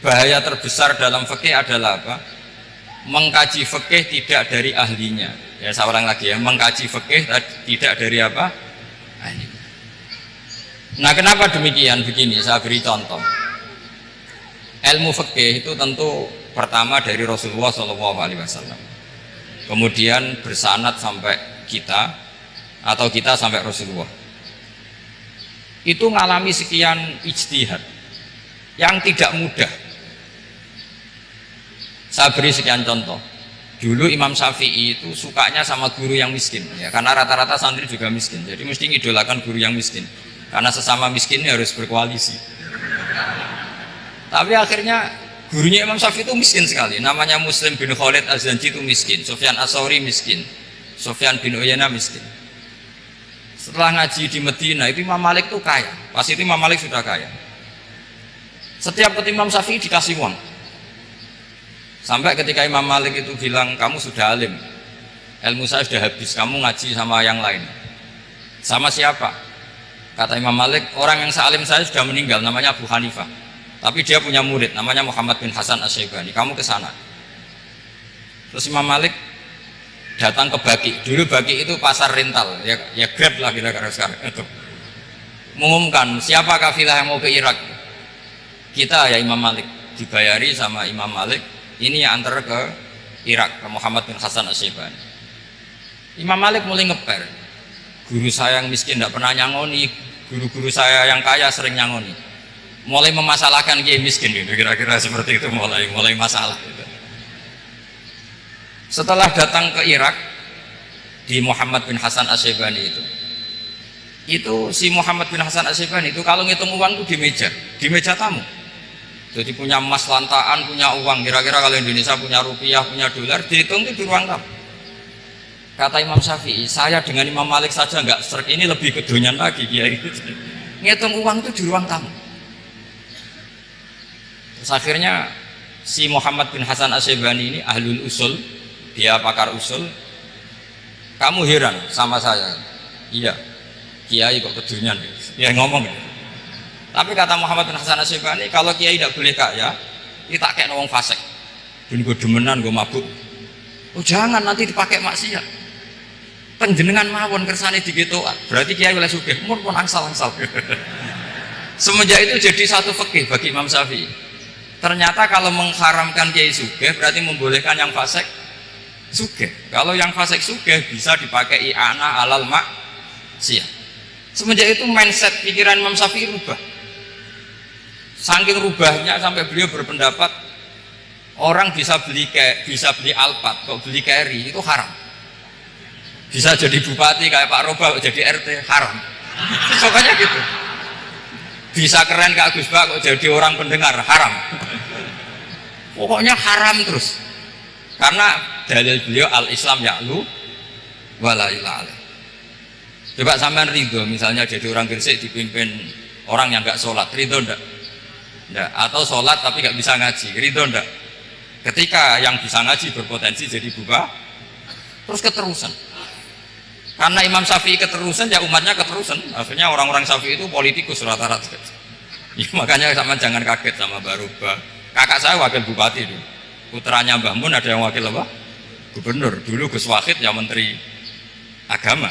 bahaya terbesar dalam fikih adalah apa? Mengkaji fikih tidak dari ahlinya. Ya saya ulang lagi ya, mengkaji fikih tidak dari apa? Ahlinya. Nah kenapa demikian? Begini, saya beri contoh. Ilmu fikih itu tentu pertama dari Rasulullah SAW, kemudian bersanad sampai kita atau kita sampai Rasulullah. Itu ngalami sekian ijtihad yang tidak mudah. Saya beri sekian contoh. Dulu Imam Syafi'i itu sukanya sama guru yang miskin, ya, karena rata-rata santri juga miskin, jadi mesti ngidolakan guru yang miskin, karena sesama miskin harus berkoalisi. Tapi akhirnya gurunya Imam Syafi'i itu miskin sekali, namanya Muslim bin Khalid Az-Zanji itu miskin, Sufyan As-Tsauri miskin, Sufyan bin Uyainah miskin. Setelah ngaji di Medina itu Imam Malik itu kaya, pas itu Imam Malik sudah kaya. Setiap ketemu Imam Syafi'i dikasih uang. Sampai ketika Imam Malik itu bilang, kamu sudah alim, ilmu saya sudah habis, kamu ngaji sama yang lain. Sama siapa? Kata Imam Malik, orang yang sealim saya sudah meninggal, namanya Abu Hanifah, tapi dia punya murid namanya Muhammad bin Hasan Asy-Syaibani, kamu ke sana. Terus Imam Malik datang ke Baki. Dulu Baki itu pasar rental, ya Grab lah kira-kira sekarang itu. Mengumumkan siapa kafilah yang mau ke Irak. Kita ya Imam Malik, dibayari sama Imam Malik, ini yang antar ke Irak, ke Muhammad bin Hasan Asy-Syaibani. Imam Malik mulai ngeper, guru saya yang miskin tidak pernah nyangoni, guru-guru saya yang kaya sering nyangoni. Mulai memasalahkan kiai miskin gitu, kira-kira seperti itu, mulai masalah gitu. Setelah datang ke Irak di Muhammad bin Hasan Asy-Syaibani itu si Muhammad bin Hasan Asy-Syaibani itu kalau ngitung uang itu di meja tamu. Jadi punya emas lantaan, punya uang, kira-kira kalau Indonesia punya rupiah, punya dolar, dihitung itu di ruang tamu. Kata Imam Syafi'i, saya dengan Imam Malik saja nggak serk, ini lebih kedonyan lagi kiai. Ngitung uang itu di ruang tamu. Terus akhirnya si Muhammad bin Hasan Asy-Syaibani ini ahlul usul, dia pakar usul. Kamu heran sama saya? Iya, kiai kok kedonyan, dia ngomong gitu. Tapi kata Muhammad bin Hasan Asy-Syaibani, kalau kiai tidak boleh kaya, ini tak kayak wong fasik. Dan gue demenan, gue mabuk. Oh jangan, nanti dipakai maksiat. Penjenengan mawon kersane digituan. Berarti kiai oleh sugih, mun pun angsal-angsal. Semenjak itu jadi satu fikih bagi Imam Syafi'i. Ternyata kalau mengharamkan kiai sugih berarti membolehkan yang fasik sugih. Kalau yang fasik sugih bisa dipakai i'anah alal maksiat. Semenjak itu mindset pikiran Imam Syafi'i rubah. Saking rubahnya sampai beliau berpendapat orang bisa beli Alphard, kok beli carry itu haram. Bisa jadi bupati kayak Pak Roba, kok jadi RT haram. Pokoknya gitu. Bisa keren kayak Gus Bak, kok jadi orang pendengar haram. Pokoknya haram terus. Karena dalil beliau al-Islam ya'lu wala ilaha. Coba sampean ridho misalnya jadi orang Gresik dipimpin orang yang nggak sholat, ridho ndak? Ndak. Atau sholat tapi nggak bisa ngaji, ridho ndak? Ketika yang bisa ngaji berpotensi jadi buka, terus keterusan. Karena Imam Syafi'i keterusan, ya umatnya keterusan. Akhirnya orang-orang Syafi'i itu politikus rata-rata. Ya, makanya sama jangan kaget sama Barubah. Kakak saya wakil bupati dulu. Putranya Mbah Mun ada yang wakil apa? Gubernur. Dulu Gus Wahid yang menteri agama.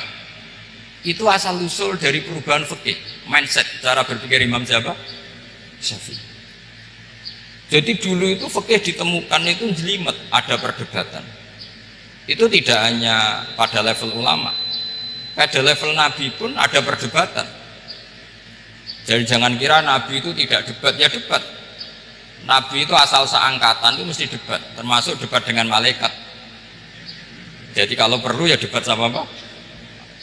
Itu asal usul dari perubahan fikih, mindset, cara berpikir Imam siapa? Syafi'i. Jadi dulu itu fikih ditemukan itu jelimet, ada perdebatan. Itu tidak hanya pada level ulama, pada level Nabi pun ada perdebatan. Jadi jangan kira Nabi itu tidak debat, ya debat. Nabi itu asal seangkatan itu mesti debat, termasuk debat dengan malaikat. Jadi kalau perlu ya debat sama apa?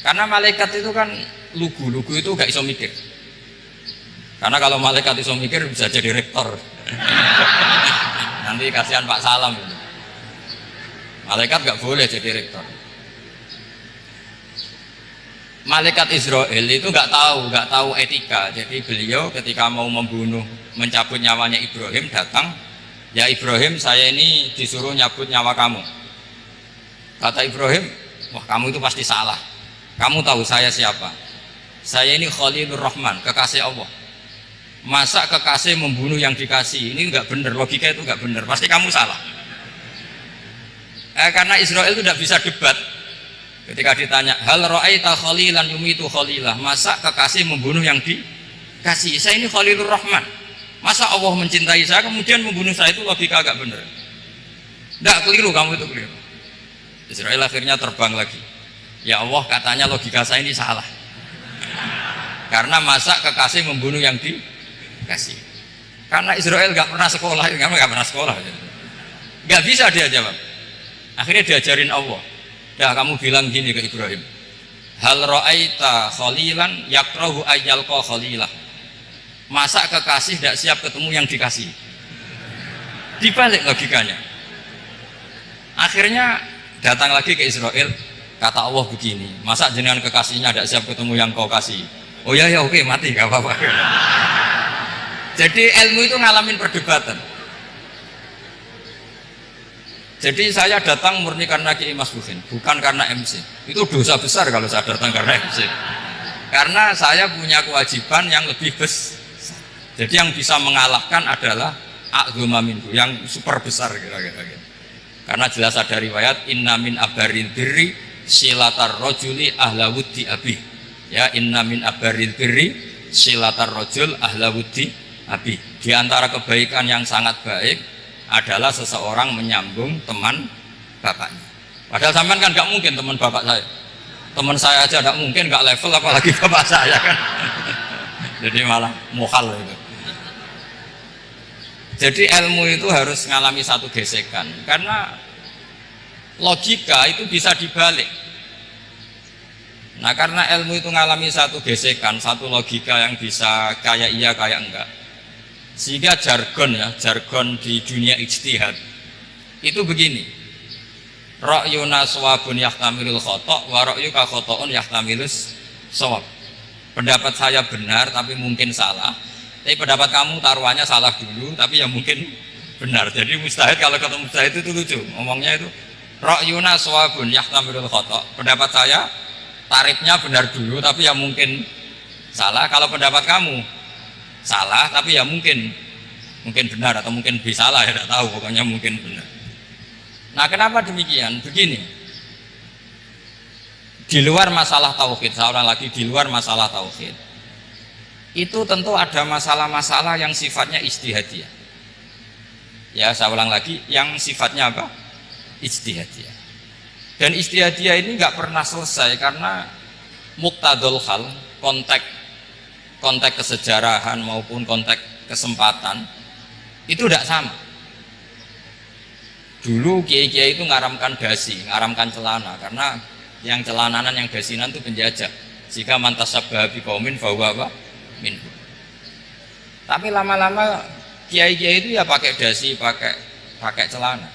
Karena malaikat itu kan lugu itu gak iso mikir. Karena kalau malaikat iso mikir bisa jadi rektor. Nanti kasihan Pak Salam itu. Malaikat gak boleh jadi rektor. Malaikat Israel itu nggak tahu etika. Jadi beliau ketika mau membunuh, mencabut nyawanya Ibrahim, datang, ya Ibrahim, saya ini disuruh nyabut nyawa kamu. Kata Ibrahim, wah kamu itu pasti salah. Kamu tahu saya siapa? Saya ini Khalilur Rahman, kekasih Allah. Masa kekasih membunuh yang dikasih? Ini enggak benar, logika itu enggak benar, pasti kamu salah. Karena Israel itu tidak bisa debat. Ketika ditanya, hal ra'aita khalilan yumitu khalilah, masa kekasih membunuh yang dikasih? Saya ini Khalilur Rahman, masa Allah mencintai saya kemudian membunuh saya? Itu logika agak benar. Tidak, keliru, kamu itu keliru. Israel akhirnya terbang lagi. Ya Allah, katanya logika saya ini salah. Karena masa kekasih membunuh yang dikasih? Karena Israel nggak pernah sekolah, kamu nggak pernah sekolah, nggak bisa dia jawab. Akhirnya diajarin Allah. Dah kamu bilang gini ke Ibrahim, hal ra'aita khalilan yakrahu ayyalqa khalilah, masa kekasih tidak siap ketemu yang dikasih? Dibalik logikanya. Akhirnya datang lagi ke Israel, kata Allah begini, masa jenengan kekasihnya tidak siap ketemu yang kau kasih? Oh ya ya, oke, mati, gak apa-apa. Jadi ilmu itu ngalamin perdebatan. Jadi saya datang murni karena Kiai Mas Bukin, bukan karena MC. Itu dosa besar kalau saya datang karena MC. Karena saya punya kewajiban yang lebih besar. Jadi yang bisa mengalahkan adalah a'dzuma minhu, yang super besar kira-kira. Karena jelas ada riwayat inna min abaril birri silatar rajuli ahla wuddi abi. Ya, inna min abaril birri silatar rajul ahla wuddi abi. Di antara kebaikan yang sangat baik adalah seseorang menyambung teman bapaknya. Padahal sampean kan nggak mungkin teman bapak saya. Teman saya aja nggak mungkin, nggak level apalagi bapak saya kan. Jadi malah muhal itu. Jadi ilmu itu harus mengalami satu gesekan, karena logika itu bisa dibalik. Nah, karena ilmu itu mengalami satu gesekan, satu logika yang bisa kayak iya kayak enggak. Sehingga jargon di dunia ijtihad itu begini, ra'yuna shawabun yahtamilul khata' wa ra'yuka khata'un yahtamilus shawab. Pendapat saya benar tapi mungkin salah, tapi pendapat kamu taruhannya salah dulu tapi ya mungkin benar. Jadi mustahid, kalau ketemu mustahid itu lucu ngomongnya itu, ra'yuna shawabun yahtamilul khata', pendapat saya tarifnya benar dulu tapi ya mungkin salah. Kalau pendapat kamu salah tapi ya mungkin benar, atau mungkin bisa salah, ya tidak tahu, pokoknya mungkin benar. Nah, kenapa demikian? Begini, di luar masalah tauhid, saya ulang lagi, di luar masalah tauhid itu tentu ada masalah-masalah yang sifatnya ijtihadiyah. Ya, saya ulang lagi, yang sifatnya apa? Ijtihadiyah. Dan ijtihadiyah ini nggak pernah selesai, karena muqtadul hal, konteks kesejarahan maupun konteks kesempatan itu tidak sama. Dulu kiai-kiai itu ngaramkan dasi, ngaramkan celana, karena yang celananan yang dasinan itu penjajah. Jika mantasabbaha biqaumin fahuwa minhu. Tapi lama-lama kiai-kiai itu ya pakai dasi, pakai celana.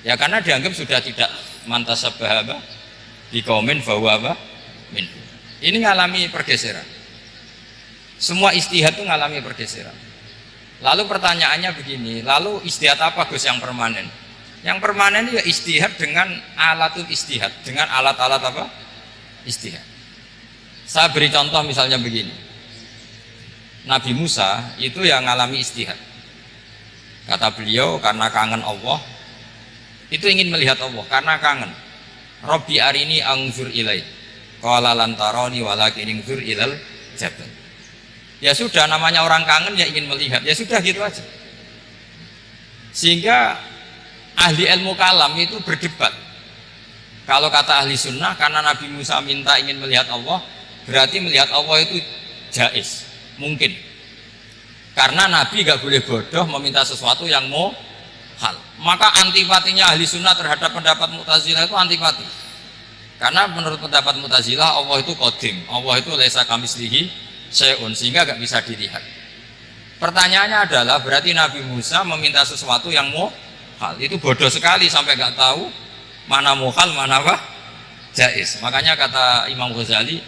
Ya karena dianggap sudah tidak mantasabbaha biqaumin fahuwa minhu. Ini ngalami pergeseran. Semua ijtihad itu ngalami pergeseran. Lalu pertanyaannya begini, lalu ijtihad apa Gus yang permanen? Yang permanen itu ya ijtihad dengan alatul ijtihad, dengan alat-alat apa? Ijtihad. Saya beri contoh misalnya begini. Nabi Musa itu yang ngalami ijtihad. Kata beliau karena kangen Allah, itu ingin melihat Allah karena kangen. Rabbi arini anzur ilai. Qala lan tarani walakin anzur ilal jabal. Ya sudah, namanya orang kangen ya ingin melihat, ya sudah gitu aja. Sehingga ahli ilmu kalam itu berdebat. Kalau kata ahli sunnah, karena Nabi Musa minta ingin melihat Allah, berarti melihat Allah itu jaiz, mungkin. Karena Nabi gak boleh bodoh meminta sesuatu yang muhal. Maka antipatinya ahli sunnah terhadap pendapat Mu'tazilah itu antipati. Karena menurut pendapat Mu'tazilah Allah itu qadim, Allah itu laisa kamitslihi syai'un, sehingga gak bisa dilihat. Pertanyaannya adalah berarti Nabi Musa meminta sesuatu yang muhal, itu bodoh sekali sampai gak tahu mana muhal mana apa jaiz. Makanya kata Imam Ghazali,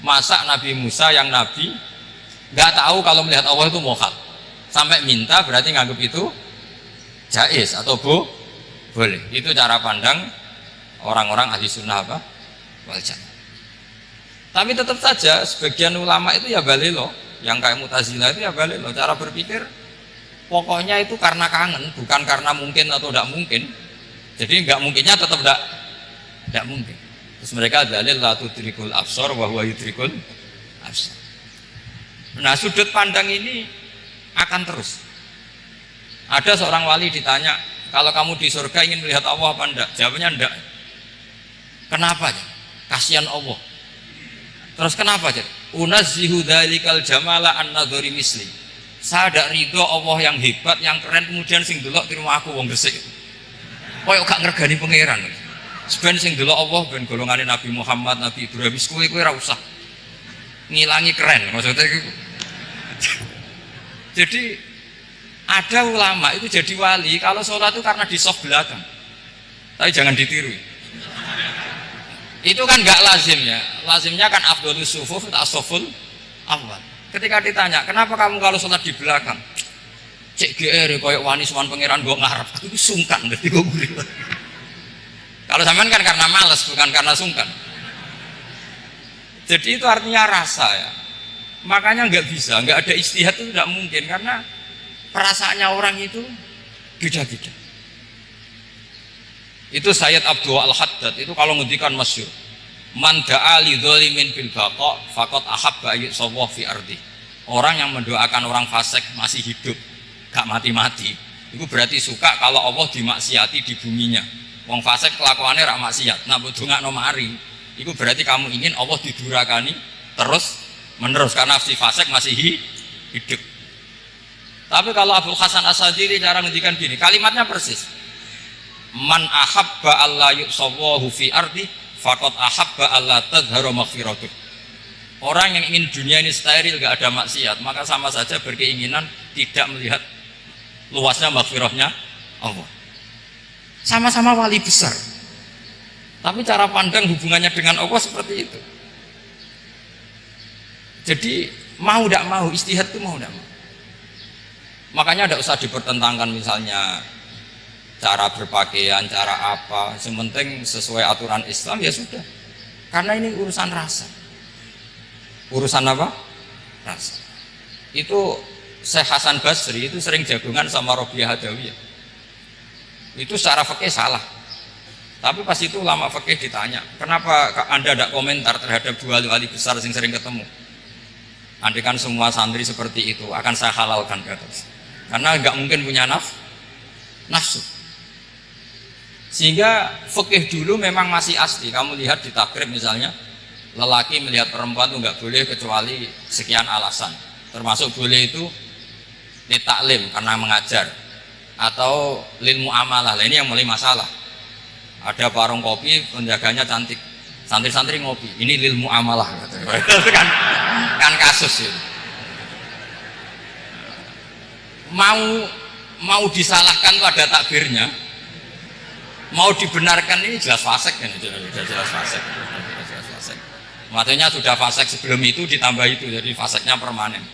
masa Nabi Musa yang Nabi gak tahu kalau melihat Allah itu muhal sampai minta, berarti nganggap itu jaiz atau boleh. Itu cara pandang orang-orang ahli sunnah wal jamaah. Tapi tetap saja sebagian ulama itu ya balelo, yang kayak Mu'tazilah itu ya balik loh, cara berpikir pokoknya itu karena kangen, bukan karena mungkin atau tidak mungkin. Jadi nggak mungkinnya tetap tidak mungkin. Terus mereka dalil la tudrikul absar wa huwa yudrikul absar. Nah, sudut pandang ini akan terus. Ada seorang wali ditanya, kalau kamu di surga ingin melihat Allah apa enggak? Jawabnya enggak. Kenapa? Kasihan Allah. Terus kenapa? Unazzihu dzalikal jamala an nadhari misli. Saya tidak ridho Allah yang hebat, yang keren, kemudian sing delok di rumah aku wong resik. Koyo gak ngergani pangeran. Sebenarnya sing delok Allah ben golongane Nabi Muhammad, Nabi Ibrahim, kowe ora usah ngilangi keren maksudnya itu. Jadi ada ulama itu jadi wali kalau sholat itu karena di soft belakang, tapi jangan ditiru. Itu kan nggak lazim ya, lazimnya kan afdhalus sufuf tasawuful awal. Ketika ditanya kenapa kamu kalau sholat di belakang, cek GR koyok wani suwan pangeran gue ngarep, aku sungkan berarti gue gurih. Kalau sampean kan karena malas bukan karena sungkan. Jadi itu artinya rasa ya. Makanya nggak bisa, nggak ada ijtihad itu tidak mungkin karena perasaannya orang itu beda-beda. Itu Sayyid Abdul Al-Haddad itu kalau ngendikan masyhur, man da'a li dzalimin bil baqa faqad ahabba ayyusawwa fi ardi. Orang yang mendoakan orang fasik masih hidup, gak mati-mati, itu berarti suka kalau Allah dimaksiati di buminya. Wong fasik kelakuannya rak maksiat, nah ndongakno mari, itu berarti kamu ingin Allah didurakani terus menerus karena si fasik masih hidup. Tapi kalau Abul Hasan As-Sadili cara ngendikan gini, kalimatnya persis. Man ahabba alla yusawwahu fi ardi faqad ahabba alla tadhharu maghfiratuh. Orang yang ingin dunia ini steril gak ada maksiat, maka sama saja berkeinginan tidak melihat luasnya maghfirahnya Allah. Sama-sama wali besar, tapi cara pandang hubungannya dengan Allah seperti itu. Jadi mau tidak mau, ijtihad itu mau tidak mau. Makanya tidak usah dipertentangkan misalnya cara berpakaian, cara apa, yang penting sesuai aturan Islam ya sudah. Karena ini urusan rasa. Urusan apa? Rasa. Itu Syekh Hasan Basri itu sering jagungan sama Robiah Hadawiyah. Itu secara fikih salah. Tapi pas itu ulama fikih ditanya, kenapa Anda tidak komentar terhadap dua wali besar yang sering ketemu? Andai kan semua santri seperti itu akan saya halalkan kata. Karena nggak mungkin punya nafsu. Sehingga fikih dulu memang masih asli. Kamu lihat di takrib misalnya, lelaki melihat perempuan itu nggak boleh kecuali sekian alasan. Termasuk boleh itu ditaklim karena mengajar atau lil muamalah. Ini yang mulai masalah. Ada warung kopi, penjaganya cantik, santri-santri ngopi. Ini lil muamalah. Itu kan kasus itu. Mau disalahkan tuh ada takbirnya, mau dibenarkan ini jelas fasik kan, jelas fasik. Maksudnya sudah fasik sebelum itu ditambah itu, jadi fasiknya permanen.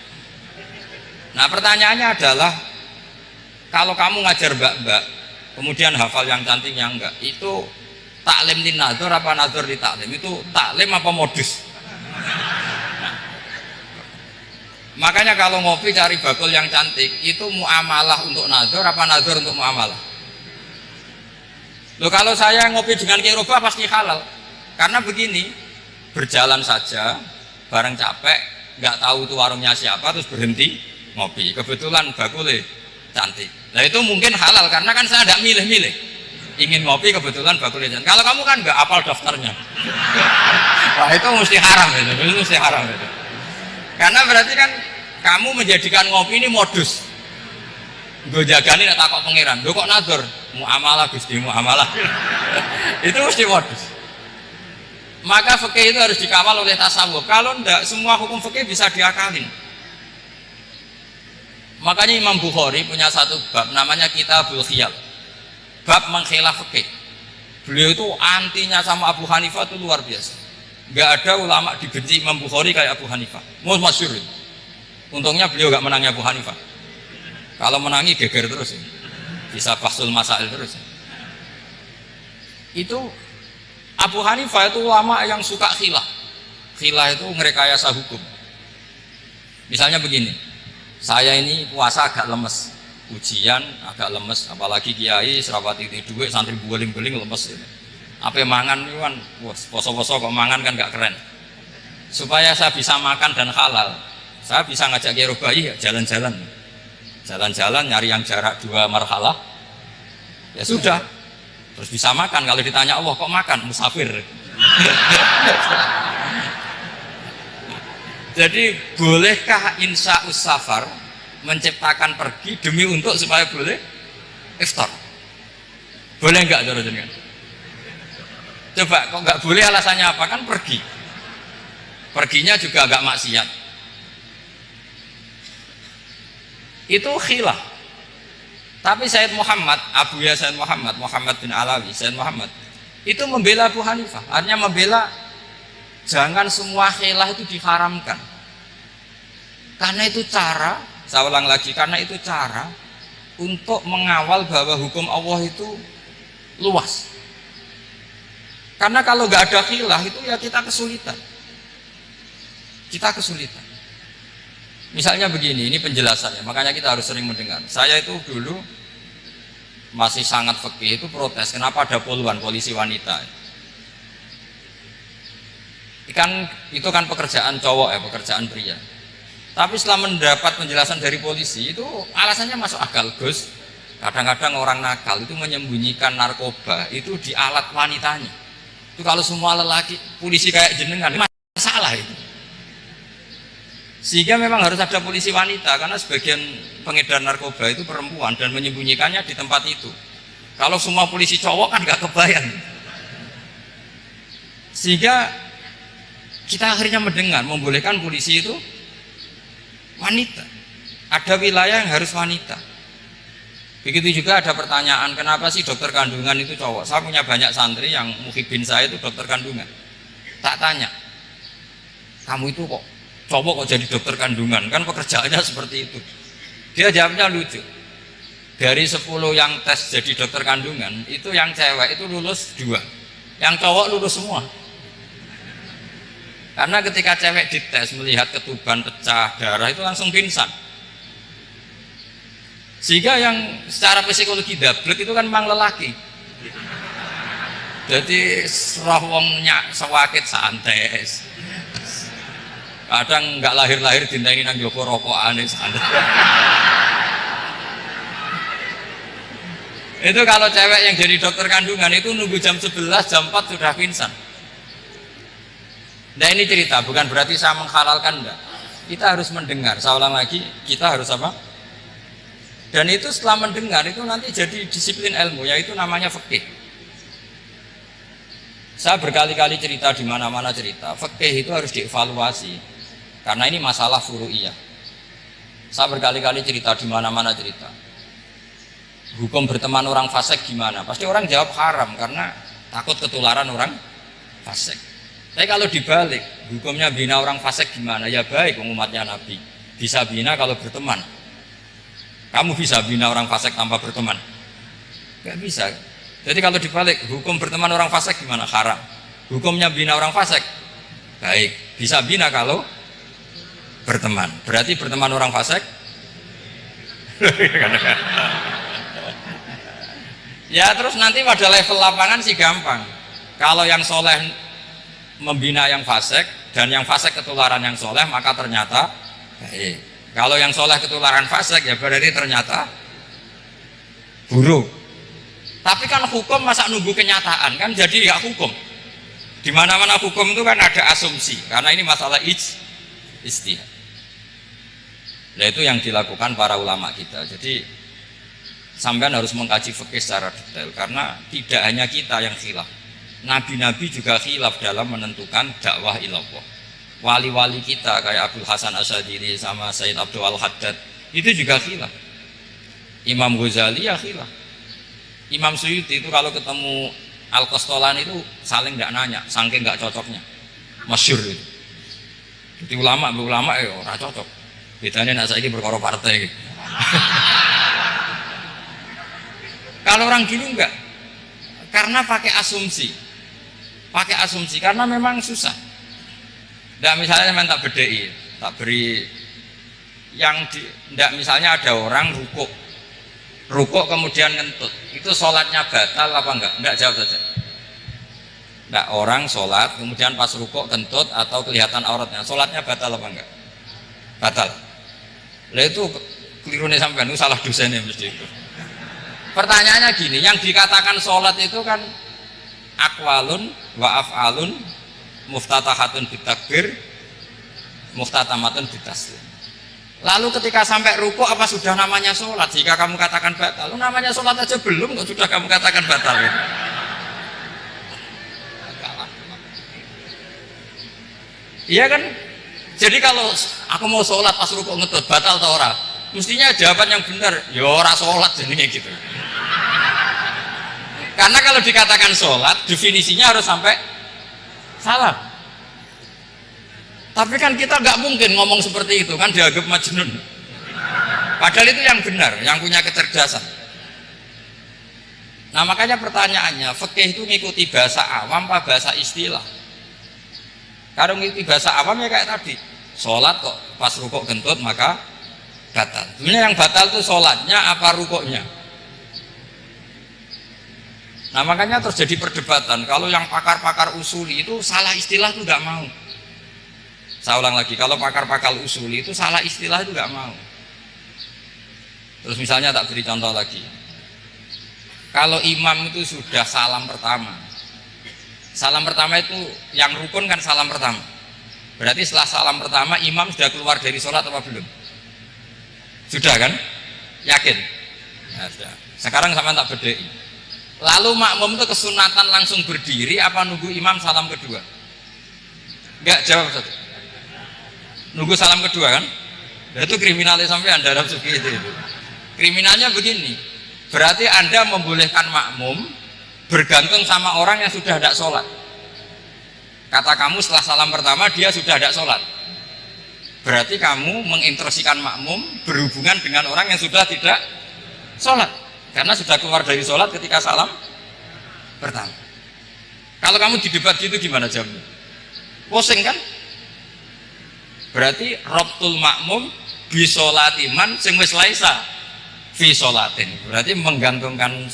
Nah pertanyaannya adalah, kalau kamu ngajar mbak-mbak, kemudian hafal yang cantik yang enggak, itu taklim di nazar apa nazar di taklim? Itu taklim apa modus? Makanya kalau ngopi cari bakul yang cantik, itu muamalah untuk nazar apa nazar untuk muamalah? Loh kalau saya ngopi dengan kiroba pasti halal. Karena begini, berjalan saja, bareng capek, nggak tahu itu warungnya siapa, terus berhenti ngopi. Kebetulan bakulnya cantik. Nah itu mungkin halal, karena kan saya tidak milih-milih. Ingin ngopi kebetulan bakulnya cantik. Kalau kamu kan nggak hafal daftarnya. Wah itu mesti haram itu mesti haram itu. Karena berarti kan kamu menjadikan ngopi ini modus. Gue jagani nak takok pangeran. Lo kok nazar? Muamalah Gusti, muamalah. Itu mesti modus. Maka fikih itu harus dikawal oleh tasawuf. Kalau enggak, semua hukum fikih bisa diakalin. Makanya Imam Bukhari punya satu bab namanya Kitabul Khiyal. Bab mengkhilaf fikih. Beliau itu antinya sama Abu Hanifah itu luar biasa. Nggak ada ulama dibenci Imam Bukhari kayak Abu Hanifah. Masyhur. Untungnya beliau nggak menangnya Abu Hanifah. Kalau menangi geger terus, bisa bahsul masail terus. Itu Abu Hanifah itu ulama yang suka khilah. Khilah itu ngerekayasa hukum. Misalnya begini, saya ini puasa agak lemes, ujian agak lemes, apalagi kiai serawati di duit, santri guling-guling lemes ini. Apa mangan itu kan, poso-poso kok mangan kan gak keren. Supaya saya bisa makan dan halal, saya bisa ngajak kiai Robai ya jalan-jalan, jalan-jalan nyari yang jarak 2 marhalah, ya sudah, terus bisa makan. Kalau ditanya Allah kok makan, musafir. Jadi bolehkah insya safar menciptakan pergi demi untuk supaya boleh iftar? Boleh enggak cara jenengan? Coba kok enggak boleh, alasannya apa? Kan pergi, perginya juga enggak maksiat. Itu khilaf. Tapi Sayyid Muhammad, Abuya Sayyid Muhammad, Muhammad bin Alawi, Sayyid Muhammad itu membela Abu Hanifah, artinya membela jangan semua khilaf itu diharamkan. Karena itu cara, saya ulang lagi, karena itu cara untuk mengawal bahwa hukum Allah itu luas. Karena kalau nggak ada khilaf itu ya kita kesulitan. Kita kesulitan. Misalnya begini, ini penjelasannya, makanya kita harus sering mendengar. Saya itu dulu masih sangat fikih itu protes, kenapa ada poluan polisi wanita? Itu kan pekerjaan cowok ya, pekerjaan pria. Tapi setelah mendapat penjelasan dari polisi itu alasannya masuk akal, Gus. Kadang-kadang orang nakal itu menyembunyikan narkoba itu di alat wanitanya. Itu kalau semua lelaki polisi kayak jenengan masalah itu. Sehingga memang harus ada polisi wanita karena sebagian pengedar narkoba itu perempuan dan menyembunyikannya di tempat itu. Kalau semua polisi cowok kan nggak kebayang. Sehingga kita akhirnya mendengar membolehkan polisi itu wanita. Ada wilayah yang harus wanita. Begitu juga ada pertanyaan, kenapa sih dokter kandungan itu cowok? Saya punya banyak santri yang muhibin saya itu dokter kandungan. Tak tanya, kamu itu kok cowok kok jadi dokter kandungan? Kan pekerjaannya seperti itu. Dia jawabnya lucu. Dari 10 yang tes jadi dokter kandungan, itu yang cewek itu lulus 2, yang cowok lulus semua. Karena ketika cewek dites melihat ketuban pecah darah itu langsung pingsan. Sehingga yang secara psikologi dablek itu kan memang lelaki. Jadi serah wongnya sewakit santai. Kadang nggak lahir-lahir dinteni nang joko rokokan santai. Itu kalau cewek yang jadi dokter kandungan itu nunggu jam 11, jam 4 sudah pingsan. Nah ini cerita, bukan berarti saya menghalalkan, enggak. Kita harus mendengar, saya ulang lagi, kita harus apa? Dan itu setelah mendengar itu nanti jadi disiplin ilmu, yaitu namanya fikih. Saya berkali-kali cerita di mana-mana cerita, fikih itu harus dievaluasi karena ini masalah furu'iyah. Saya berkali-kali cerita di mana-mana cerita. Hukum berteman orang fasik gimana? Pasti orang jawab haram karena takut ketularan orang fasik. Tapi kalau dibalik, hukumnya bina orang fasik gimana? Ya baik, umatnya Nabi bisa bina kalau berteman. Kamu bisa bina orang fasik tanpa berteman? Gak bisa. Jadi kalau dibalik, hukum berteman orang fasik gimana? Haram. Hukumnya bina orang fasik baik, bisa bina kalau berteman. Berarti berteman orang fasik ya terus nanti pada level lapangan sih gampang. Kalau yang soleh membina yang fasik dan yang fasik ketularan yang soleh, maka ternyata baik. Kalau yang soleh ketularan fasik ya berarti ternyata buruk. Tapi kan hukum masa nunggu kenyataan, kan jadi ya hukum. Di mana-mana hukum itu kan ada asumsi, karena ini masalah ijtihad. Nah itu yang dilakukan para ulama kita. Jadi sampean harus mengkaji fikih secara detail karena tidak hanya kita yang khilaf. Nabi-nabi juga khilaf dalam menentukan dakwah ilallah. Wali-wali kita kayak Abdul Hasan Asyadili sama Sayyid Abdul Al-Haddad itu juga khilaf. Imam Ghazali ya khilaf. Imam Suyuti itu kalau ketemu Al-Qastolani itu saling nggak nanya, saking nggak cocoknya, masyhur itu. Jadi ulama ya ora cocok. Bedanya nak saiki perkara partai. Kalau orang dulu enggak, karena pakai asumsi, karena memang susah. Dan misalnya saya tak bedai, tak beri Ndak misalnya ada orang rukuk kemudian ngentut, itu sholatnya batal apa enggak? Enggak, jawab saja. Enggak, orang sholat kemudian pas rukuk kentut atau kelihatan auratnya, sholatnya batal apa enggak? Batal. Lah itu kelirunya sampean, itu salah dosennya mesti itu. Pertanyaannya gini, yang dikatakan sholat itu kan aqwalun wa af'alun muftatahatun bitakbir muftatamatun bitaslim. Lalu ketika sampai rukuk apa sudah namanya sholat? Jika kamu katakan batal, namanya sholat aja belum kok sudah kamu katakan batal. Iya kan? Jadi kalau aku mau sholat pas rukuk ngetut batal atau ora? Mestinya jawaban yang benar, ya ora sholat jadinya gitu. Karena kalau dikatakan sholat, definisinya harus sampai salam. Tapi kan kita nggak mungkin ngomong seperti itu, kan dianggap majnun. Padahal itu yang benar, yang punya kecerdasan. Nah makanya pertanyaannya, fikih itu ngikuti bahasa awam apa bahasa istilah? Kalau ngikuti bahasa awam ya kayak tadi, sholat kok pas rukuk gentut maka batal. Sebenarnya yang batal itu sholatnya apa rukuknya? Nah makanya terjadi perdebatan. Kalau yang pakar-pakar usuli itu salah istilah itu nggak mau. Saya ulang lagi, kalau pakar-pakar usuli itu salah istilah itu nggak mau. Terus misalnya tak beri contoh lagi. Kalau imam itu sudah salam pertama itu yang rukun kan salam pertama. Berarti setelah salam pertama imam sudah keluar dari sholat apa belum? Sudah kan? Yakin? Ya, sudah. Sekarang sama tak bedai. Lalu makmum itu kesunatan langsung berdiri apa nunggu imam salam kedua? Enggak, jawab satu. Nunggu salam kedua kan? Itu kriminalnya sampai anda dalam segi itu. Kriminalnya begini, berarti anda membolehkan makmum bergantung sama orang yang sudah tidak sholat. Kata kamu setelah salam pertama dia sudah tidak sholat, berarti kamu menginstruksikan makmum berhubungan dengan orang yang sudah tidak sholat karena sudah keluar dari sholat ketika salam pertama. Kalau kamu didebat gitu gimana jawabnya? Pusing kan? Berarti robtul makmum bisolatiman sing wis laisa fi sholatin. Berarti menggantungkan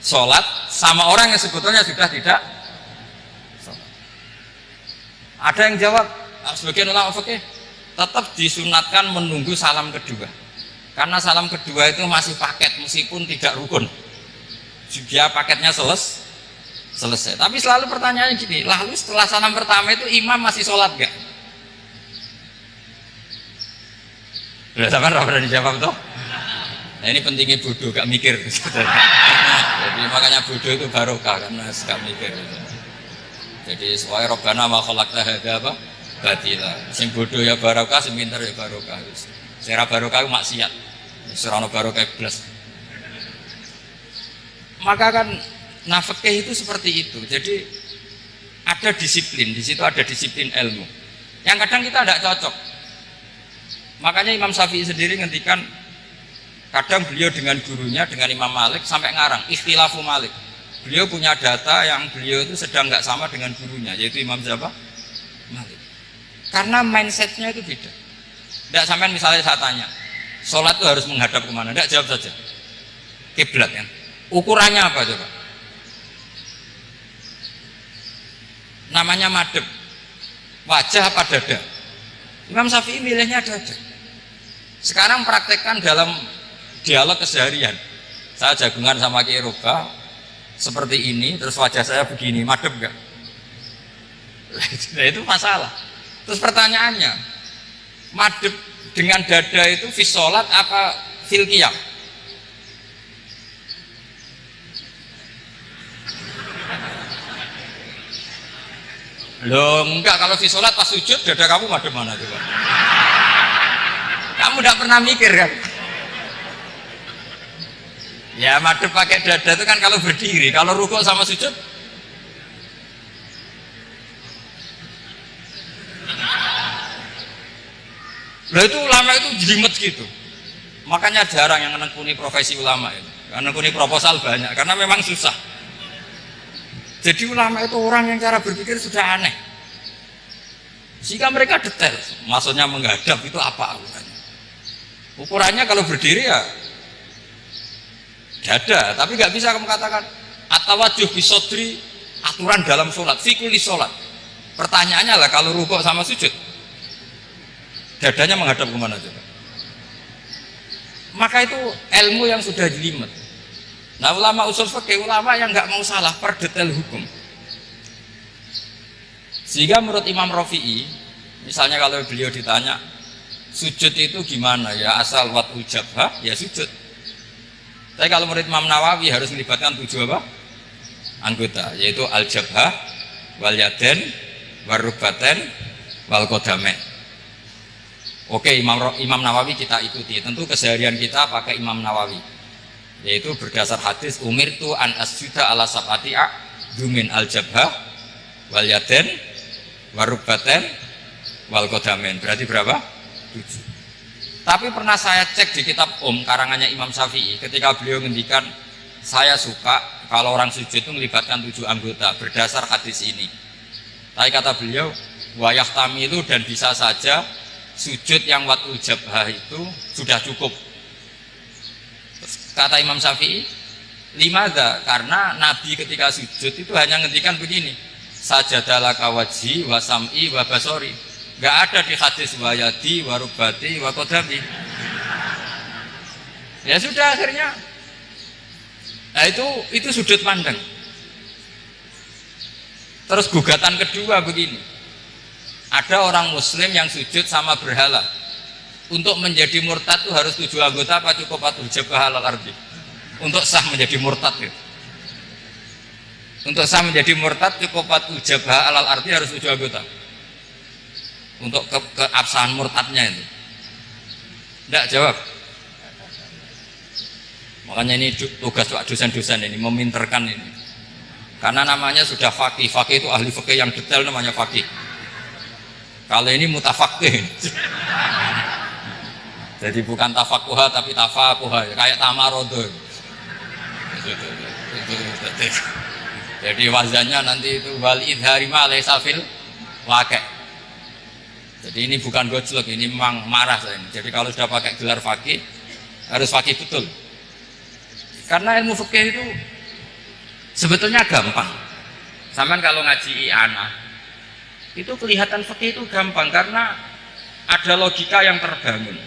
sholat sama orang yang sebetulnya sudah tidak sholat. Ada yang jawab, sebagian ulama fikih tetap disunatkan menunggu salam kedua. Karena salam kedua itu masih paket meskipun tidak rukun. Dia paketnya selesai. Tapi selalu pertanyaannya gini, lalu setelah salam pertama itu imam masih sholat gak? Udah sama berani jawab toh? Nah ini pentingnya bodoh, gak mikir. Jadi makanya bodoh itu barokah karena gak mikir. Jadi soalnya Rabbana ma khalaqta hadza apa? Batila. Sing bodoh ya barokah, sing pinter ya barokah. Sira barokah maksiat. Ora ono barokah iblis. Maka kan fikih itu seperti itu. Jadi ada disiplin, di situ ada disiplin ilmu. Yang kadang kita tidak cocok. Makanya Imam Syafi'i sendiri ngendikan, kadang beliau dengan gurunya, dengan Imam Malik sampai ngarang ikhtilafu Malik. Beliau punya data yang beliau itu sedang nggak sama dengan gurunya, yaitu Imam siapa? Malik. Karena mindsetnya itu beda. Tidak sampai misalnya saya tanya, sholat itu harus menghadap kemana? Tidak, jawab saja. Kiblat kan. Ukurannya apa coba? Namanya madhep. Wajah apa dada? Imam Syafi'i milihnya dada. Sekarang praktekkan dalam dialog keseharian. Saya jagungan sama Kiai Roba seperti ini, terus wajah saya begini, madhep enggak? Nah, itu masalah. Terus pertanyaannya, madhep dengan dada itu fi sholat apa fil qiyam? Loh enggak, kalau fi sholat pas sujud dada kamu madhep mana coba? Kamu tidak pernah mikir kan? Ya madhep pakai dada itu kan kalau berdiri, kalau rukuk sama sujud lah itu ulama itu jelimet gitu. Makanya jarang yang menekuni profesi ulama itu. Menekuni proposal banyak karena memang susah. Jadi ulama itu orang yang cara berpikir sudah aneh. Jika mereka detail, maksudnya menghadap itu apa urusannya? Ukurannya kalau berdiri ya dada, tapi nggak bisa kamu katakan atawajuh bisodri, aturan dalam sholat, fikuli sholat. Pertanyaannya lah kalau rukuk sama sujud, dadanya menghadap kemana coba? Maka itu ilmu yang sudah jelimet. Nah ulama usul fikih, ulama yang nggak mau salah per detail hukum. Sehingga menurut Imam Rafi'i, misalnya kalau beliau ditanya sujud itu gimana ya, asal watul jabhah ya sujud. Tapi kalau menurut Imam Nawawi harus melibatkan 7 apa? Anggota, yaitu al-jabhah, wal yaden, warubaten, wal qadamen. Oke, Imam Nawawi kita ikuti. Tentu keseharian kita pakai Imam Nawawi, yaitu berdasar hadis umirtu an asjuda ala sab'ati dumin al-jabhah, wal yaden, warubaten, wal qadamen. Berarti berapa? 7. Tapi pernah saya cek di kitab karangannya Imam Syafi'i, ketika beliau ngendikan saya suka kalau orang sujud itu melibatkan 7 anggota berdasar hadis ini. Tapi kata beliau wayah tamilu, dan bisa saja sujud yang watul jabhah itu sudah cukup. Kata Imam Syafi'i, limadha, karena Nabi ketika sujud itu hanya ngendikan begini, sajadalaka wajhi wa sam'i wa basori. Gak ada di hadis wayadi, warubati, wakodami. Ya sudah akhirnya. Nah itu sudut pandang. Terus gugatan kedua begini. Ada orang muslim yang sujud sama berhala. Untuk menjadi murtad itu harus 7 anggota apa cukup watul jabhah alal ardi? Untuk sah menjadi murtad gitu. Untuk sah menjadi murtad cukup watul jabhah alal ardi harus 7 anggota. Untuk keabsahan murtadnya itu tidak jawab. Makanya ini tugas dosen-dosen ini meminterkan ini, karena namanya sudah faqih. Faqih itu ahli fikih yang detail, namanya faqih. Kalau ini mutafaqih. Jadi bukan tafakuha tapi tafakuha, kayak tamarodo. Jadi wazannya nanti itu wal idhari ma laysa fil waqi'. Jadi ini bukan gojlok, ini memang marah saya ini. Jadi kalau sudah pakai gelar fakih, harus fakih betul. Karena ilmu fikih itu sebetulnya gampang. Sampai kalau ngaji i'anah, itu kelihatan fikih itu gampang karena ada logika yang terbangun.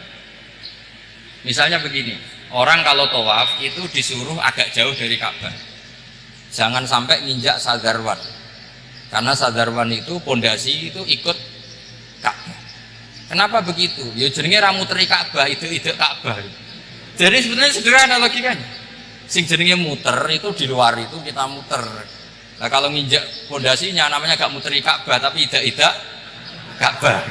Misalnya begini, orang kalau tawaf itu disuruh agak jauh dari Ka'bah. Jangan sampai nginjak sadarwan. Karena sadarwan itu pondasi itu ikut Ka'bah. Kenapa begitu? Ya jenenge ra muteri Ka'bah, itu Ka'bah. Jadi sebenarnya sederhana logikanya. Sing jenenge muter itu di luar itu kita muter. Nah kalau nginjak pondasinya namanya gak muteri Ka'bah tapi idak Ka'bah.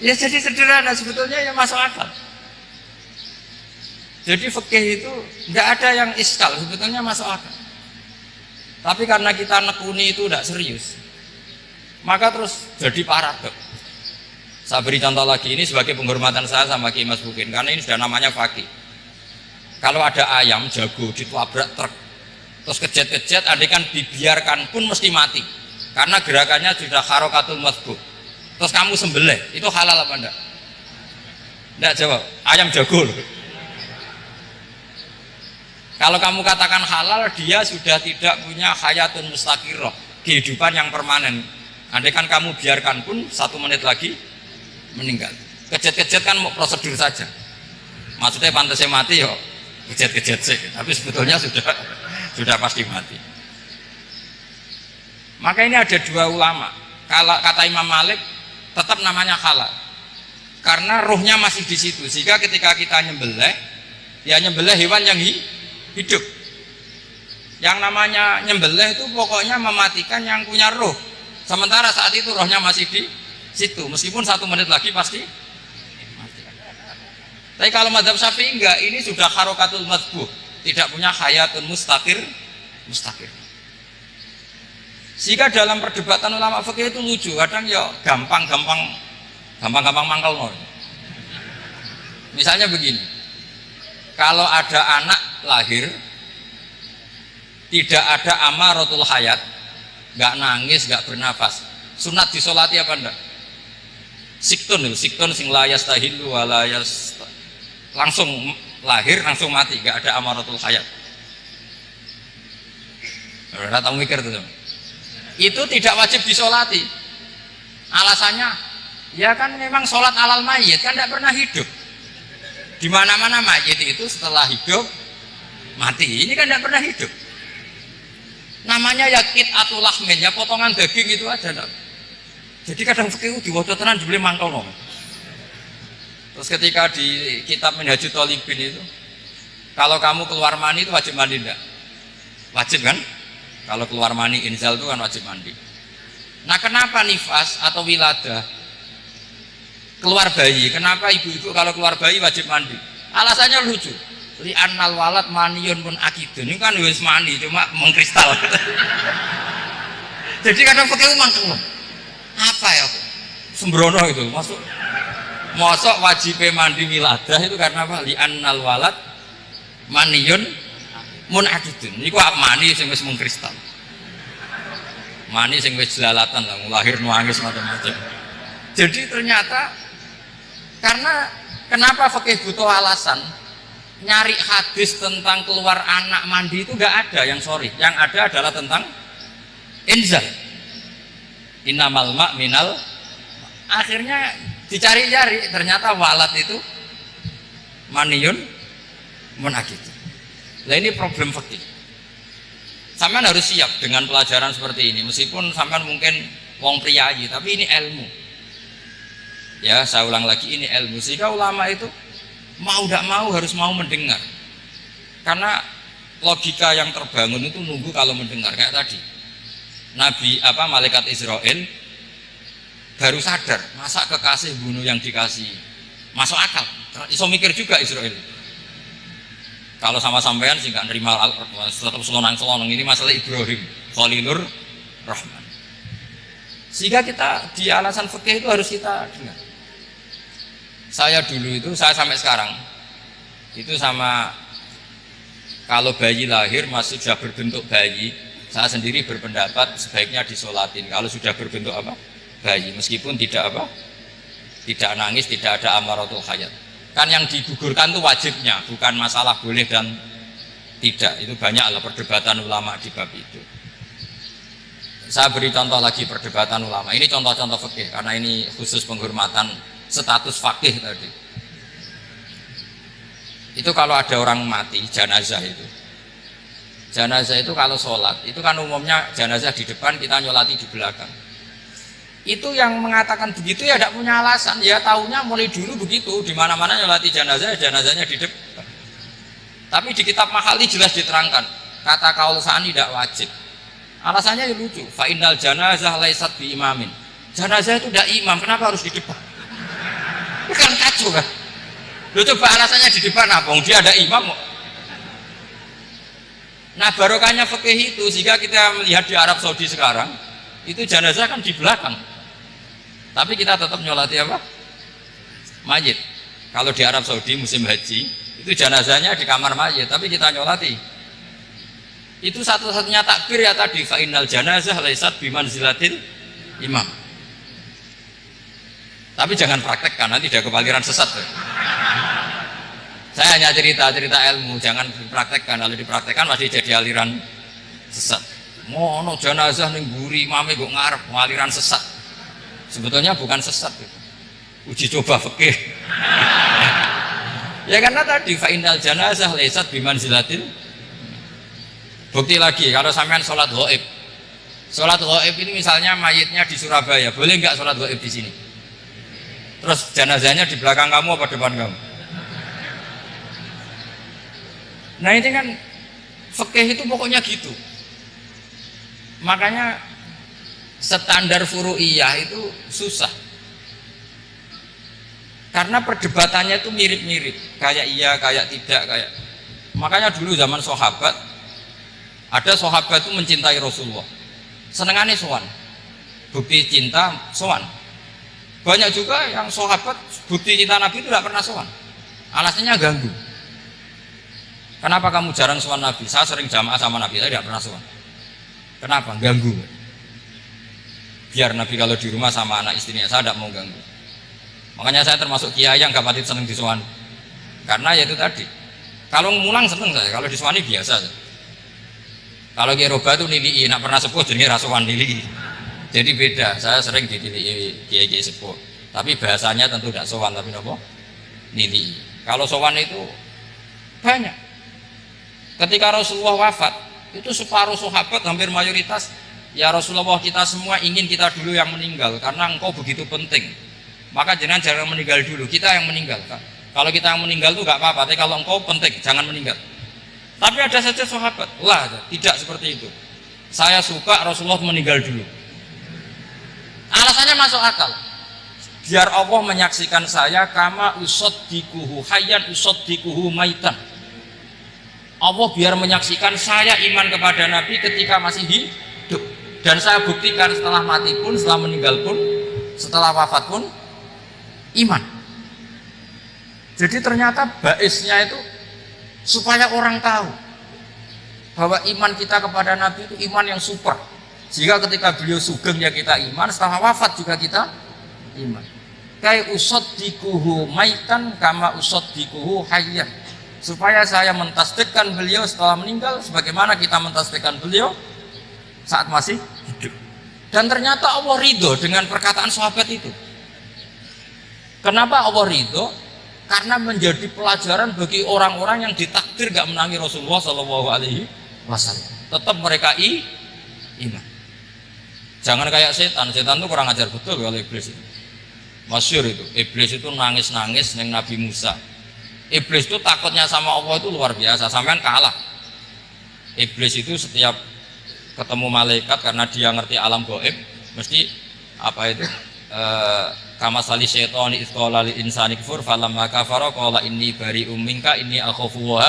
Ya jadi sederhana sebetulnya, ya masuk akal. Jadi fikih itu nggak ada yang iskal, sebetulnya masuk akal. Tapi karena kita nekuni itu tidak serius, maka terus jadi paradok. Saya beri contoh lagi, ini sebagai penghormatan saya sama Ki Mas Bukin, karena ini sudah namanya fakih. Kalau ada ayam jago ditabrak truk, terus kejet-kejet, andaikan dibiarkan pun mesti mati, karena gerakannya sudah harokatul masbuh. Terus kamu sembelih, itu halal apa enggak? Enggak jawab, ayam jago loh. Kalau kamu katakan halal, dia sudah tidak punya hayatun mustaqirrah, kehidupan yang permanen. Andaikan kamu biarkan pun 1 menit lagi meninggal. Kejet-kejet kan mau prosedur saja. Maksudnya pantasnya mati ya kejet-kejet sih, tapi sebetulnya sudah pasti mati. Maka ini ada 2 ulama. Kalau kata Imam Malik tetap namanya halal, karena ruhnya masih di situ. Sehingga ketika kita nyembelih, ya nyembelih hewan yang hidup. Yang namanya nyembelih itu pokoknya mematikan yang punya roh. Sementara saat itu rohnya masih di situ, meskipun 1 menit lagi pasti mati. Tapi kalau mazhab Syafi'i enggak, ini sudah harokatul madbuh, tidak punya hayatun mustaqir. Sehingga dalam perdebatan ulama fikih itu lucu, kadang ya gampang mangkel no. Misalnya begini, kalau ada anak lahir tidak ada amaratul hayat, nggak nangis, nggak bernafas, sunat disolati apa enggak? Siktun sing la yastahilu wa la langsung lahir langsung mati, nggak ada amaratul hayat. Ora tahu mikir tuh. Itu tidak wajib disolati. Alasannya, ya kan memang sholat alal mayit kan tidak pernah hidup. Di mana-mana mayit itu setelah hidup mati. Ini kan tidak pernah hidup. Namanya ya qit'atul lahmin, ya potongan daging itu aja. No? Jadi kadang fikih diwaca tenan dibeli mangkal no. Terus ketika di kitab Minhajul Thalibin itu, kalau kamu keluar mani itu wajib mandi enggak? Wajib kan? Kalau keluar mani inzal itu kan wajib mandi. Nah kenapa nifas atau wiladah keluar bayi? Kenapa ibu-ibu kalau keluar bayi wajib mandi? Alasannya lucu. Li annal walad maniyun pun akidun. Ini kan wis mani cuma mengkristal. Jadi kadang pakai mangkel. Apa ya? Sembrono itu masuk. Mosok wajib mandi wiladah itu karena apa? Li annal walad maniyun mun akidun. Niku mani sing wis mengkristal. Mani sing wis jelalatan lah, lahir nuangis macam-macam. Jadi ternyata karena kenapa fikih butuh alasan? Nyari hadis tentang keluar anak mandi itu nggak ada yang sorry. Yang ada adalah tentang inzal. Innamal ma' minal. Akhirnya dicari-cari ternyata walad itu maniyun munakid. Nah ini problem fikih. Sampean harus siap dengan pelajaran seperti ini. Meskipun sampean mungkin wong priayi, tapi ini ilmu. Ya, saya ulang lagi ini ilmu. Sehingga ulama itu mau tidak mau harus mau mendengar. Karena logika yang terbangun itu nunggu kalau mendengar kayak tadi. Malaikat Israel baru sadar, masa kekasih bunuh yang dikasih. Masuk akal. Iso mikir juga Israel. Kalau sama sampean sih nggak nerima tetap selonang-selonang ini masalah Ibrahim Khalilur Rahman. Sehingga kita di alasan fikih itu harus kita dengar. Saya dulu itu, saya sampai sekarang itu sama kalau bayi lahir masih sudah berbentuk bayi, saya sendiri berpendapat sebaiknya disolatin kalau sudah berbentuk apa? Bayi, meskipun tidak apa? Tidak nangis, tidak ada amaratul hayat. Kan yang digugurkan itu wajibnya, bukan masalah boleh dan tidak. Itu banyaklah perdebatan ulama di bab itu. Saya beri contoh lagi perdebatan ulama. Ini contoh-contoh fikih karena ini khusus penghormatan status fakih tadi. Itu kalau ada orang mati jenazah itu. Jenazah itu kalau sholat itu kan umumnya jenazah di depan, kita nyolati di belakang. Itu yang mengatakan begitu ya tidak punya alasan, ya taunya mulai dulu begitu, di mana-mana nyolati jenazah, jenazahnya di depan. Tapi di kitab Mahali jelas diterangkan, kata kaul sani tidak wajib. Alasannya lucu, fa innal janazah laisat bi imamin. Jenazah itu tidak imam, kenapa harus di depan? Bukan kacau kan? Lu coba alasannya di depan apa? Dia ada imam. Nah barokahnya fikih itu, jika kita melihat di Arab Saudi sekarang, itu jenazah kan di belakang. Tapi kita tetap nyolati apa? Mayit. Kalau di Arab Saudi musim haji, itu jenazahnya di kamar mayit, tapi kita nyolati. Itu satu-satunya takbir ya tadi, fa innal janazah laisat bimanzilatil imam. Tapi jangan praktekkan, nanti dia kepaliran sesat. Saya hanya cerita-cerita ilmu, jangan dipraktekkan. Kalau dipraktekkan masih jadi aliran sesat. Mono jenazah ning mburi imame kok ngarep aliran sesat. Sebetulnya bukan sesat itu. Uji coba fikih. Ya karena tadi fa innal janazah laisat bimanzilatil. Bukti lagi kalau sampean sholat ghaib. Sholat ghaib ini misalnya mayitnya di Surabaya, boleh nggak sholat ghaib di sini? Terus jenazahnya di belakang kamu apa depan kamu? Nah ini kan fikih itu pokoknya gitu. Makanya standar furu'iyah itu susah. Karena perdebatannya itu mirip-mirip, kayak iya, kayak tidak, kayak. Makanya dulu zaman sahabat, ada sahabat itu mencintai Rasulullah. Senengannya sowan. Bukti cinta sowan. Banyak juga yang sahabat bukti cinta Nabi itu tidak pernah sowan. Alasannya ganggu. Kenapa kamu jarang sowan Nabi? Saya sering jamaah sama Nabi, saya tidak pernah sowan. Kenapa? Ganggu. Biar Nabi kalau di rumah sama anak istrinya, saya tidak mau ganggu. Makanya saya termasuk kiai yang gak pati seneng disowani. Karena ya itu tadi. Kalau mulang seneng saya, kalau disowani biasa. Kalau Kiai Roba itu nilai, nak pernah sepuh jadi rasuan nilai. Jadi beda. Saya sering dinilai kiai sepuh. Tapi bahasanya tentu tidak sowan, tapi apa? Nilai. Kalau sowan itu banyak. Ketika Rasulullah wafat, itu separuh sahabat hampir mayoritas, ya Rasulullah, kita semua ingin kita dulu yang meninggal karena engkau begitu penting. Maka jangan meninggal dulu, kita yang meninggal. Kalau kita yang meninggal itu gak apa-apa, tapi kalau engkau penting jangan meninggal. Tapi ada saja sahabat, lah tidak seperti itu. Saya suka Rasulullah meninggal dulu. Alasannya masuk akal. Biar Allah menyaksikan saya kama usaddikuhu hayyan usaddikuhu maitan. Allah biar menyaksikan saya iman kepada Nabi ketika masih hidup, dan saya buktikan setelah mati pun, setelah meninggal pun, setelah wafat pun iman. Jadi ternyata baisnya itu supaya orang tahu bahwa iman kita kepada Nabi itu iman yang super. Jika ketika beliau sugeng ya kita iman, setelah wafat juga kita iman. Kayak usaddikuhu maitan kama usaddikuhu hayyan. Supaya saya mentasdikkan beliau setelah meninggal sebagaimana kita mentasdikkan beliau saat masih hidup. Dan ternyata Allah ridho dengan perkataan sahabat itu. Kenapa Allah ridho? Karena menjadi pelajaran bagi orang-orang yang ditakdir gak menangi Rasulullah SAW. Tetap mereka iman. Jangan kayak setan itu kurang ajar betul kalau iblis itu. Masyhur itu, iblis itu nangis-nangis dengan Nabi Musa. Iblis itu takutnya sama Allah itu luar biasa, sampean kalah. Iblis itu setiap ketemu malaikat karena dia ngerti alam gaib, mesti apa itu? Kama sali syaitani isqala lil insani kufur falamma kafara qala inni bari'um minka inni akhafu wa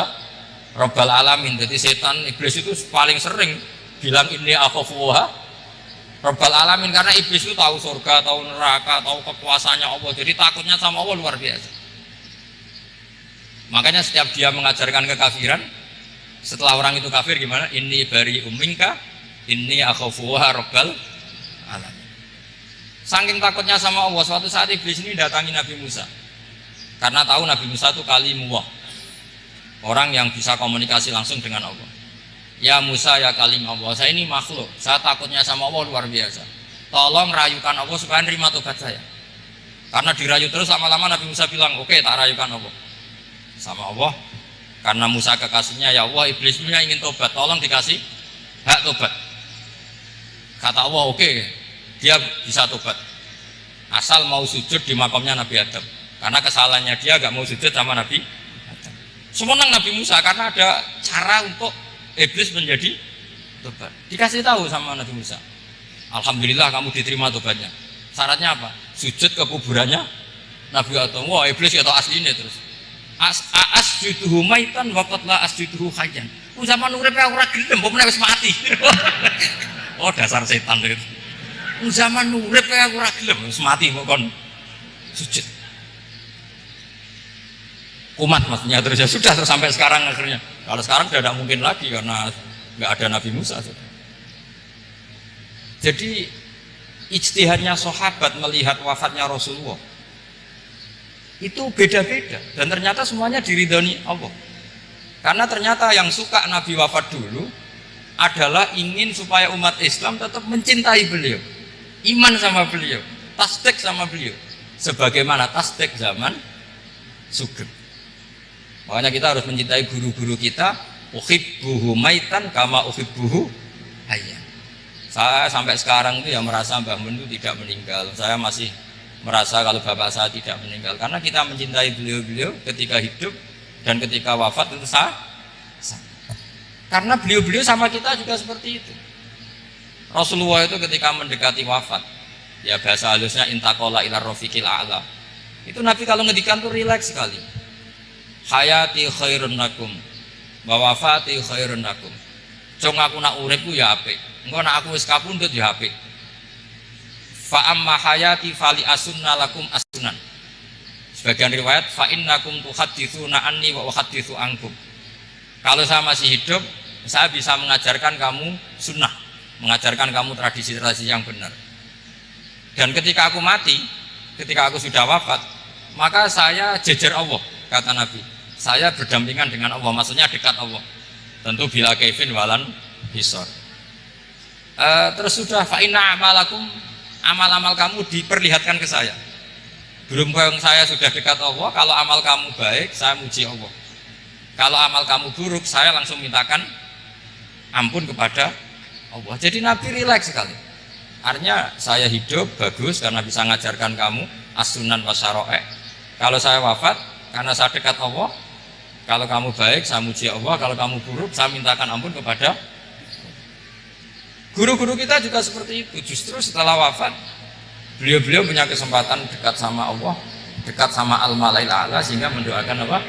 rabbal alamin. Jadi setan iblis itu paling sering bilang inni akhafu wa rabbal alamin, karena iblis itu tahu surga, tahu neraka, tahu kekuasaannya Allah. Jadi takutnya sama Allah luar biasa. Makanya setiap dia mengajarkan kekafiran, setelah orang itu kafir gimana? Inni bari'um minka inni akhafu wa rabbal alamin. Saking takutnya sama Allah, suatu saat iblis ini datangi Nabi Musa karena tahu Nabi Musa itu kalimullah, orang yang bisa komunikasi langsung dengan Allah. Ya Musa, ya kalim Allah, saya ini makhluk, saya takutnya sama Allah luar biasa, tolong rayukan Allah supaya nerima tobat saya. Karena dirayu terus lama-lama Nabi Musa bilang, oke, tak rayukan Allah sama Allah. Karena Musa kekasihnya, ya Allah, iblis punya ingin tobat, tolong dikasih hak tobat. Kata Allah, oke, dia bisa tobat asal mau sujud di makamnya Nabi Adam, karena kesalahannya dia gak mau sujud sama Nabi Adam. Semenang Nabi Musa karena ada cara untuk iblis menjadi tobat. Dikasih tahu sama Nabi Musa, alhamdulillah kamu diterima tobatnya. Syaratnya apa? Sujud ke kuburannya Nabi Adam. Wah, iblis ya tau aslinya terus. Asjuduhu maitan waqad la asjuduhu hayyan. Zaman urip ora gelem, pomene wis mati. Oh, dasar setan itu. Zaman urip aku ora gelem, wis mati kok kon sujud. Umat maksudnya terus ya sudah terus sampai sekarang akhirnya. Kalau sekarang sudah tidak mungkin lagi karena nggak ada Nabi Musa. Jadi ijtihadnya sahabat melihat wafatnya Rasulullah itu beda-beda, dan ternyata semuanya diridhoni Allah. Karena ternyata yang suka Nabi wafat dulu adalah ingin supaya umat Islam tetap mencintai beliau, iman sama beliau, tasdik sama beliau, sebagaimana tasdik zaman sugeng. Makanya kita harus mencintai guru-guru kita. Uhibbuhu maitan kama uhibbuhu hayyan. Saya sampai sekarang itu ya merasa Mbah Mun itu tidak meninggal. Saya masih merasa kalau bapak saya tidak meninggal, karena kita mencintai beliau-beliau ketika hidup dan ketika wafat itu sah. Karena beliau-beliau sama kita juga seperti itu. Rasulullah itu ketika mendekati wafat, ya bahasa halusnya intaqala ila rafiqil a'la. Itu Nabi kalau ngedikan tuh rileks sekali. Hayati khairun lakum wa wafati khairun lakum. Cung aku nak urip ku ya apik. Engko nak aku wis kapundhut ya apik. Fa amma hayati fali asunna lakum asunan. Sebagian riwayat fa innakum tuhadditsuna anni wa uhadditsu ankum. Kalau saya masih hidup, saya bisa mengajarkan kamu sunnah, mengajarkan kamu tradisi-tradisi yang benar. Dan ketika aku mati, ketika aku sudah wafat, maka saya jejer Allah, kata Nabi. Saya berdampingan dengan Allah, maksudnya dekat Allah. Tentu bila kaifin walan hisor. Terus sudah fa inna amalakum, amal-amal kamu diperlihatkan ke saya. Belum saya sudah dekat Allah, kalau amal kamu baik, saya muji Allah. Kalau amal kamu buruk, saya langsung mintakan ampun kepada Allah. Jadi Nabi rileks sekali. Artinya saya hidup bagus karena bisa ngajarkan kamu as-sunan wa syara'i'. Kalau saya wafat karena saya dekat Allah. Kalau kamu baik, saya muji Allah. Kalau kamu buruk, saya mintakan ampun kepada guru-guru kita juga seperti itu. Justru setelah wafat, beliau-beliau punya kesempatan dekat sama Allah, dekat sama al-malail a'la, sehingga mendoakan apa?